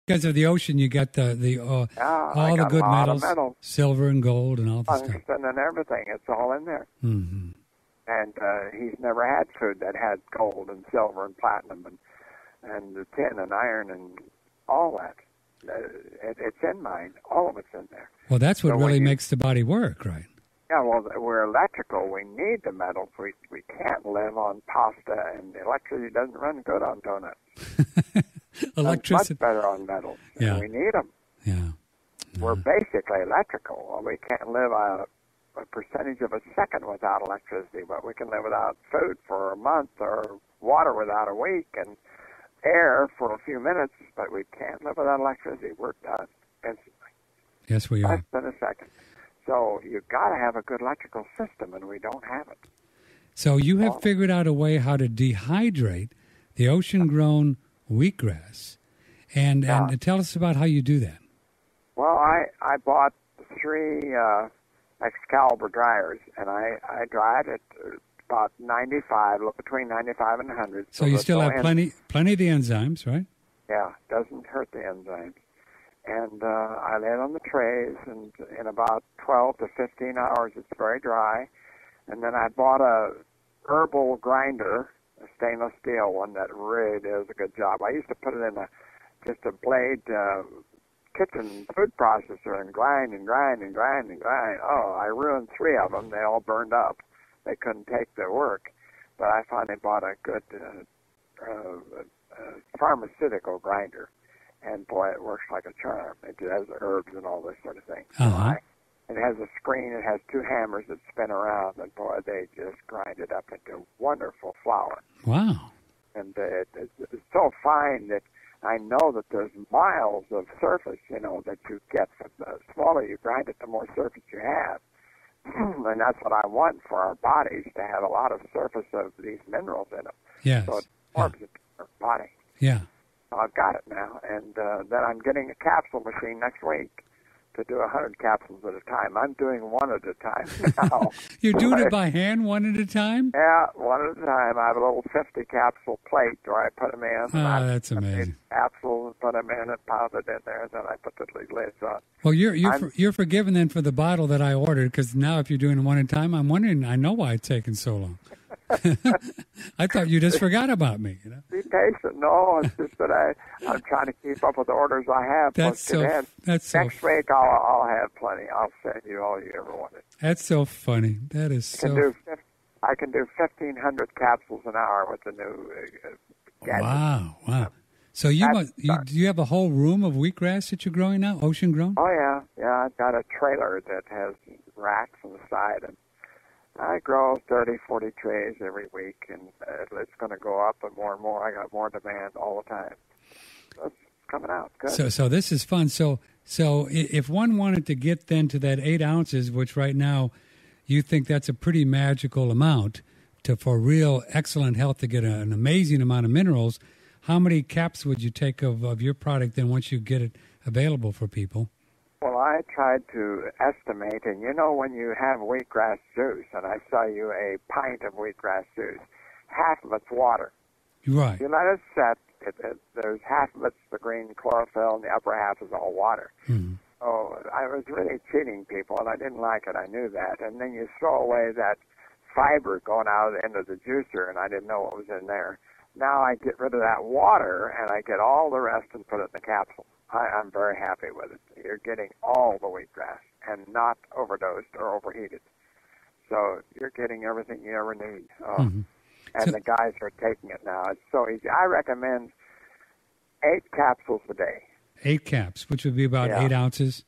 Because of the ocean, you got all the good metals, silver and gold and all the stuff. Tungsten and everything. It's all in there. Mm-hmm. And he's never had food that had gold and silver and platinum and the tin and iron and all that. It's in mine. All of it's in there. Well, that's what really makes the body work, right? Yeah, well, we're electrical. We need the metals. We can't live on pasta, and electricity doesn't run good on donuts. Electricity. Much better on metals. Yeah. We need them. Yeah. We're basically electrical. Well, we can't live a percentage of a second without electricity, but we can live without food for a month or water without a week and air for a few minutes, but we can't live without electricity. We're done instantly. Yes, we are. Less than a second. So you've got to have a good electrical system, and we don't have it. So you have figured out a way how to dehydrate the ocean-grown wheatgrass. And tell us about how you do that. Well, I bought 3 Excalibur dryers, and I dried it about 95, between 95 and 100. So you still have plenty of the enzymes, right? Yeah, doesn't hurt the enzymes. And I lay it on the trays, and in about 12 to 15 hours, it's very dry. And then I bought a herbal grinder, a stainless steel one that really does a good job. I used to put it in just a blade kitchen food processor and grind and grind and grind and grind. Oh, I ruined 3 of them. They all burned up. They couldn't take the work. But I finally bought a good pharmaceutical grinder. And, boy, it works like a charm. It has herbs and all this sort of thing. Uh-huh. It has a screen. It has 2 hammers that spin around. And, boy, they just grind it up into wonderful flour. Wow. And it's so fine that I know that there's miles of surface, that you get. The smaller you grind it, the more surface you have. And that's what I want for our bodies, to have a lot of surface of these minerals in them. Yes. So it absorbs it to our body. Yeah. I've got it now. And then I'm getting a capsule machine next week to do 100 capsules at a time. I'm doing one at a time now. You're doing it by hand, one at a time? Yeah, one at a time. I have a little 50-capsule plate where I put them in. Oh, that's amazing. Capsules, put them in and pound it in there, and then I put the lids on. Well, you're forgiven then for the bottle that I ordered, because now if you're doing it one at a time, I'm wondering, I know why it's taking so long. I thought you just forgot about me. Be patient. No, it's just that I'm trying to keep up with the orders I have. Next week I'll have plenty. I'll send you all you ever wanted. That's so funny. That is so. I can do 1,500 capsules an hour with the new gadget. Wow. So do you have a whole room of wheatgrass that you're growing now, ocean grown? Oh yeah. I've got a trailer that has racks on the side, and I grow 30, 40 trays every week, and it's going to go up and more. I got more demand all the time. So it's coming out good. So this is fun. So if one wanted to get then to that 8 ounces, which right now you think that's a pretty magical amount for real excellent health, to get an amazing amount of minerals, how many caps would you take of your product then once you get it available for people? Well, I tried to estimate, and when you have wheatgrass juice, and I sell you a pint of wheatgrass juice, half of it's water. Right. If you let it set, there's half of it's the green chlorophyll, and the upper half is all water. Mm-hmm. So I was really cheating people, and I didn't like it. I knew that. And then you throw away that fiber going out of the end of the juicer, and I didn't know what was in there. Now I get rid of that water, and I get all the rest and put it in the capsule. I'm very happy with it. You're getting all the wheatgrass and not overdosed or overheated. So you're getting everything you ever need. And the guys are taking it now. It's so easy. I recommend 8 capsules a day. 8 caps, which would be about 8 ounces,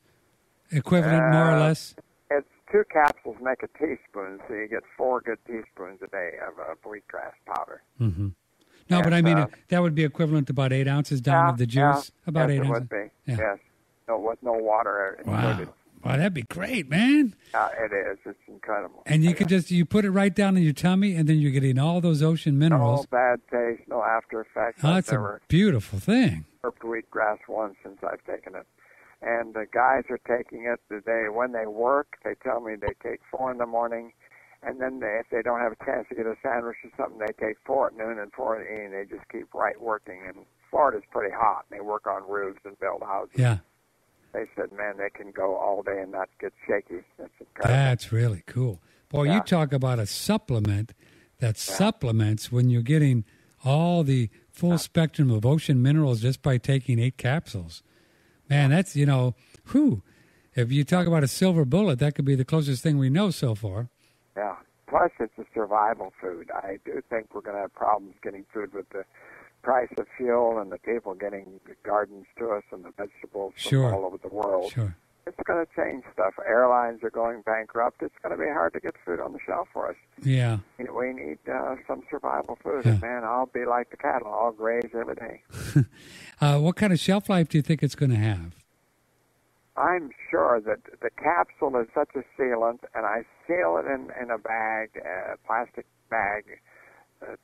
equivalent more or less? It's 2 capsules make a teaspoon, so you get 4 good teaspoons a day of wheatgrass powder. Mm-hmm. No, but I mean, that would be equivalent to about 8 ounces down of the juice? About 8 ounces? It would be, yes. No, with no water included. Wow, that'd be great, man. It is. It's incredible. And you could you put it right down in your tummy, and then you're getting all those ocean minerals. No bad taste, no after effects. Oh, that's a beautiful thing. I've herbed wheatgrass once since I've taken it. And the guys are taking it when they work. They tell me they take 4 in the morning, And then if they don't have a chance to get a sandwich or something, they take 4 at noon and 4 in the evening. They just keep right working. And Florida's pretty hot. They work on roofs and build houses. Yeah. They said, man, they can go all day and not get shaky. That's incredible. That's really cool. Boy, Yeah. you talk about a supplement that supplements when you're getting all the full spectrum of ocean minerals just by taking 8 capsules. Man, that's, whew. If you talk about a silver bullet, that could be the closest thing we know so far. Yeah. Plus, it's a survival food. I do think we're going to have problems getting food with the price of fuel and the people getting the gardens to us and the vegetables from all over the world. Sure. It's going to change stuff. Airlines are going bankrupt. It's going to be hard to get food on the shelf for us. Yeah. We need some survival food. Yeah. And, man, I'll be like the cattle. I'll graze every day. What kind of shelf life do you think it's going to have? I'm sure that the capsule is such a sealant, and I seal it in a bag, a plastic bag,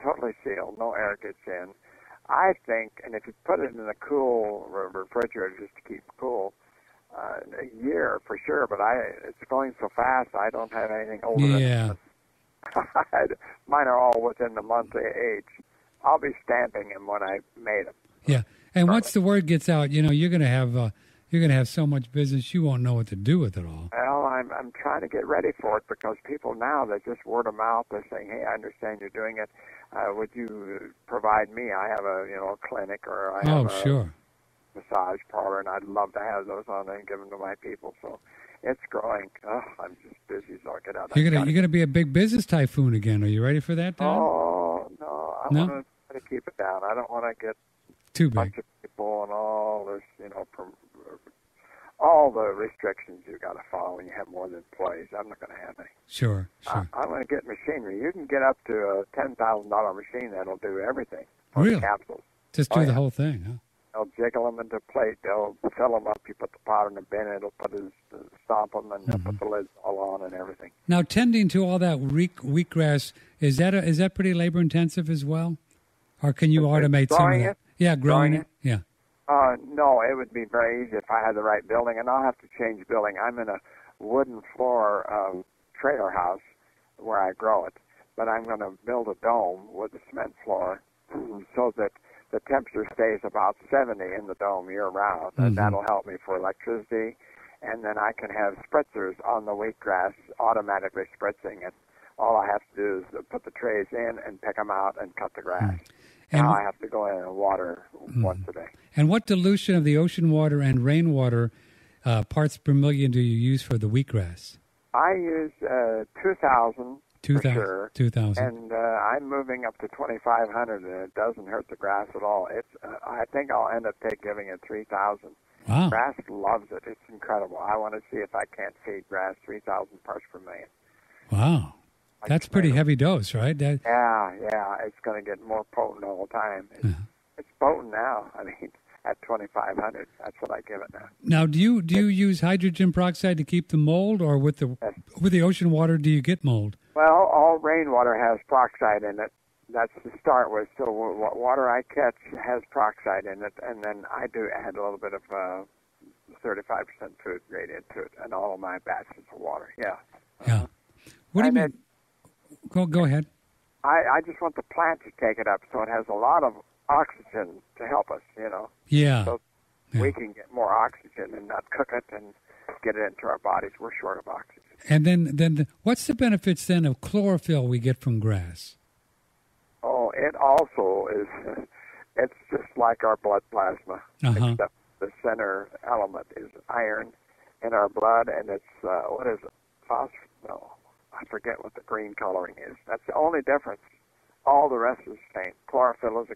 totally sealed, no air gets in. I think, and if you put it in a cool refrigerator just to keep it cool, a year for sure, but it's going so fast, I don't have anything older than mine are all within the month of age. I'll be stamping them when I made them. Yeah, and once the word gets out, you're going to have so much business you won't know what to do with it all. Well, I'm trying to get ready for it because people now, they just word of mouth. They're saying, hey, I understand you're doing it. Would you provide me? I have a clinic or I have a massage parlor, and I'd love to have those on there and give them to my people. So it's growing. I'm just busy, so I get out. You're gonna be a big business typhoon again. Are you ready for that, Don? Oh no, I want to try to keep it down. I don't want to get too big. A bunch of people and all this, all the restrictions you got to follow when you have more than employees. I'm not going to have any. Sure. I'm going to get machinery. You can get up to a $10,000 machine that'll do everything. Really? Capsules. Just do the whole thing, huh? They'll jiggle them into a plate. They'll fill them up. You put the pot in the bin. It'll stomp them, and they'll put the lids all on and everything. Now, tending to all that wheatgrass, is that pretty labor intensive as well, or can you automate some of that? Yeah, growing it. Yeah. No, it would be very easy if I had the right building, and I'll have to change building. I'm in a wooden floor trailer house where I grow it, but I'm going to build a dome with a cement floor so that the temperature stays about 70 in the dome year-round, and that'll help me for electricity. And then I can have spritzers on the wheatgrass automatically spritzing it. All I have to do is put the trays in and pick them out and cut the grass. Now I have to go in and water once a day. And what dilution of the ocean water and rainwater parts per million do you use for the wheatgrass? I use 2,000 for sure. 2,000. And I'm moving up to 2,500, and it doesn't hurt the grass at all. I think I'll end up giving it 3,000. Wow. Grass loves it. It's incredible. I want to see if I can't feed grass 3,000 parts per million. Wow. That's pretty heavy dose, right? Yeah. It's going to get more potent all the time. It's potent now. I mean, at 2,500, that's what I give it now. Now, do you use hydrogen peroxide to keep the mold, or with the ocean water, do you get mold? Well, all rainwater has peroxide in it. That's to start with. So what water I catch has peroxide in it, and then I do add a little bit of 35% food grade into it, and all of my batches of water. Yeah. Yeah. What do you mean? Go ahead. I just want the plant to take it up, so it has a lot of oxygen to help us, Yeah. So we can get more oxygen and not cook it and get it into our bodies. We're short of oxygen. And then what's the benefits then of chlorophyll we get from grass? Oh, it also is, it's just like our blood plasma, except the center element is iron in our blood, and it's, what is it? No, I forget what the green coloring is. That's the only difference. All the rest is the same. Chlorophyll is a